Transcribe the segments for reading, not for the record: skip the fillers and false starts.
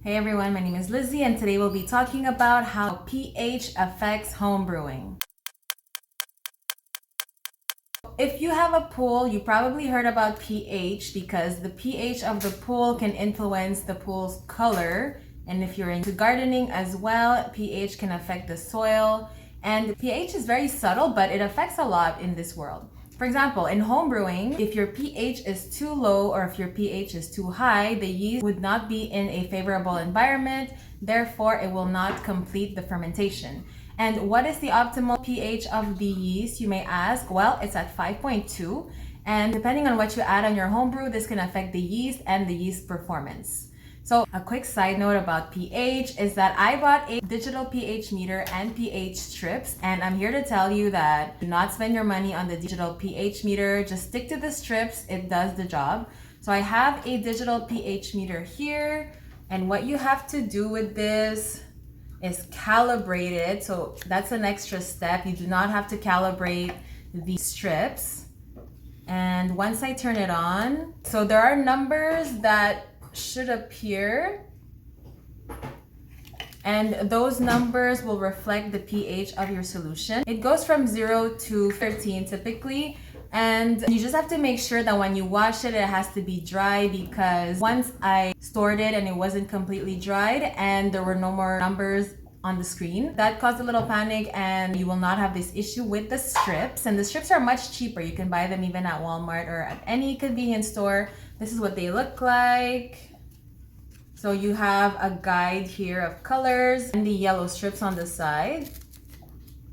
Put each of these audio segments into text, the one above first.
Hey everyone, my name is Lizzie and today we'll be talking about how pH affects home brewing. If you have a pool, you probably heard about pH because the pH of the pool can influence the pool's color. And if you're into gardening as well, pH can affect the soil. And pH is very subtle, but it affects a lot in this world. For example, in home brewing, if your pH is too low or if your pH is too high, the yeast would not be in a favorable environment. Therefore, it will not complete the fermentation. And what is the optimal pH of the yeast, you may ask? Well, it's at 5.2. And depending on what you add on your home brew, this can affect the yeast and the yeast performance. So a quick side note about pH is that I bought a digital pH meter and pH strips, and I'm here to tell you that do not spend your money on the digital pH meter. Just stick to the strips. It does the job. So I have a digital pH meter here, and what you have to do with this is calibrate it. So that's an extra step. You do not have to calibrate the strips. And once I turn it on, so there are numbers that should appear, and those numbers will reflect the pH of your solution. It goes from 0 to 13 typically, and you just have to make sure that when you wash it, it has to be dry, because once I stored it and it wasn't completely dried and there were no more numbers on the screen, that caused a little panic, and you will not have this issue with the strips. And the strips are much cheaper. You can buy them even at Walmart or at any convenience store. This is what they look like. So you have a guide here of colors and the yellow strips on the side.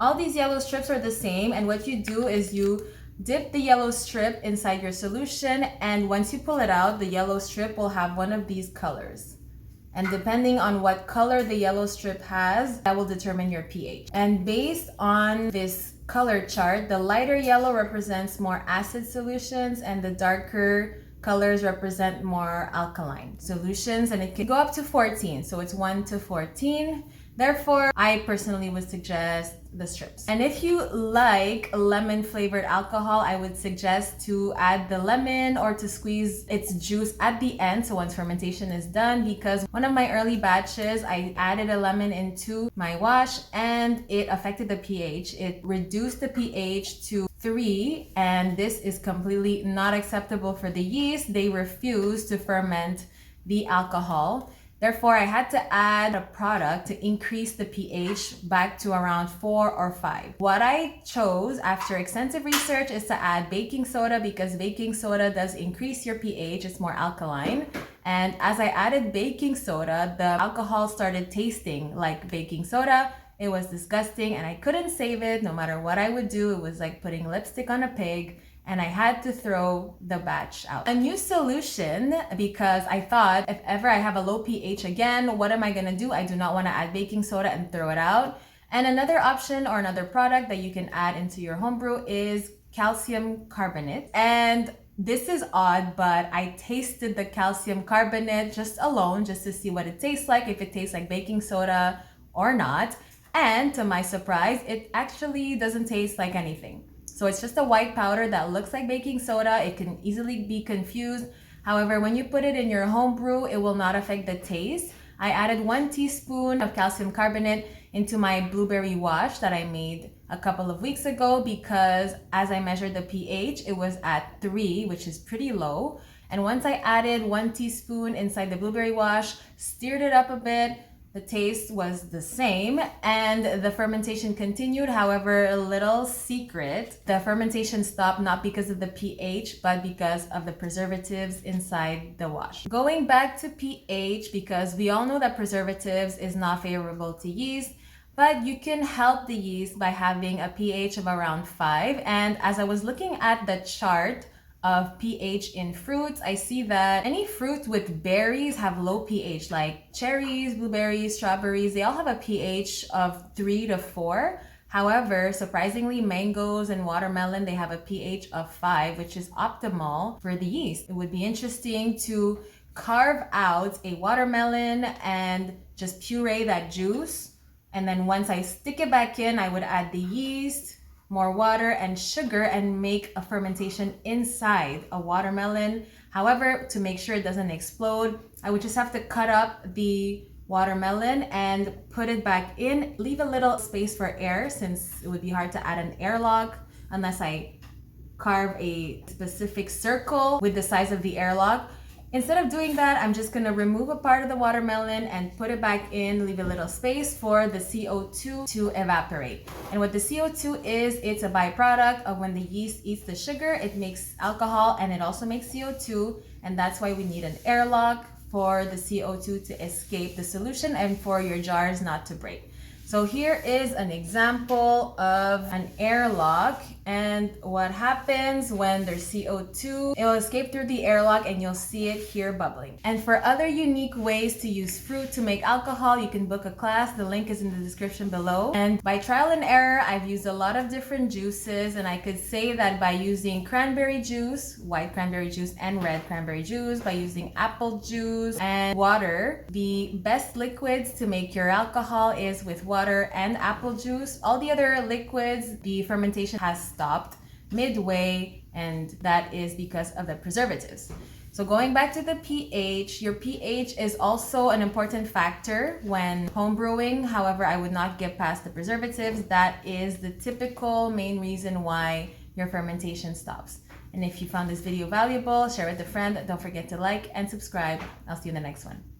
All these yellow strips are the same, and what you do is you dip the yellow strip inside your solution, and once you pull it out, the yellow strip will have one of these colors. And depending on what color the yellow strip has, that will determine your pH. And based on this color chart, the lighter yellow represents more acid solutions and the darker colors represent more alkaline solutions, and it can go up to 14. So it's 1 to 14. Therefore, I personally would suggest the strips. And if you like lemon flavored alcohol, I would suggest to add the lemon or to squeeze its juice at the end, so once fermentation is done, because one of my early batches, I added a lemon into my wash and it affected the pH. It reduced the pH to 3, and this is completely not acceptable for the yeast. They refuse to ferment the alcohol. Therefore, I had to add a product to increase the pH back to around 4 or 5. What I chose after extensive research is to add baking soda, because baking soda does increase your pH. It's more alkaline. And as I added baking soda, the alcohol started tasting like baking soda. It was disgusting and I couldn't save it. No matter what I would do, it was like putting lipstick on a pig, and I had to throw the batch out. A new solution, because I thought if ever I have a low pH again, what am I gonna do? I do not wanna add baking soda and throw it out. And another option or another product that you can add into your homebrew is calcium carbonate. And this is odd, but I tasted the calcium carbonate just alone, just to see what it tastes like, if it tastes like baking soda or not. And to my surprise, it actually doesn't taste like anything. So it's just a white powder that looks like baking soda. It can easily be confused. However, when you put it in your home brew, it will not affect the taste. I added 1 teaspoon of calcium carbonate into my blueberry wash that I made a couple of weeks ago, because as I measured the pH, it was at 3, which is pretty low. And once I added 1 teaspoon inside the blueberry wash, stirred it up a bit, the taste was the same and the fermentation continued. However, a little secret, the fermentation stopped not because of the pH, but because of the preservatives inside the wash. Going back to pH, because we all know that preservatives is not favorable to yeast, but you can help the yeast by having a pH of around 5. And as I was looking at the chart of pH in fruits, I see that any fruit with berries have low pH, like cherries, blueberries, strawberries. They all have a pH of 3 to 4. However, surprisingly, mangoes and watermelon, they have a pH of 5, which is optimal for the yeast. It would be interesting to carve out a watermelon and just puree that juice. And then once I stick it back in, I would add the yeast, more water and sugar, and make a fermentation inside a watermelon. However, to make sure it doesn't explode, I would just have to cut up the watermelon and put it back in, leave a little space for air since it would be hard to add an airlock unless I carve a specific circle with the size of the airlock. Instead of doing that, I'm just gonna remove a part of the watermelon and put it back in, leave a little space for the CO2 to evaporate. And what the CO2 is, it's a byproduct of when the yeast eats the sugar, it makes alcohol and it also makes CO2, and that's why we need an airlock for the CO2 to escape the solution and for your jars not to break. So here is an example of an airlock, and what happens when there's CO2, it will escape through the airlock and you'll see it here bubbling. And for other unique ways to use fruit to make alcohol, you can book a class. The link is in the description below. And by trial and error, I've used a lot of different juices, and I could say that by using cranberry juice, white cranberry juice and red cranberry juice, by using apple juice and water, the best liquids to make your alcohol is with water and apple juice. All the other liquids, the fermentation has stopped midway, and that is because of the preservatives. So going back to the pH, your pH is also an important factor when homebrewing. However, I would not get past the preservatives. That is the typical main reason why your fermentation stops. And if you found this video valuable, share it with a friend. Don't forget to like and subscribe. I'll see you in the next one.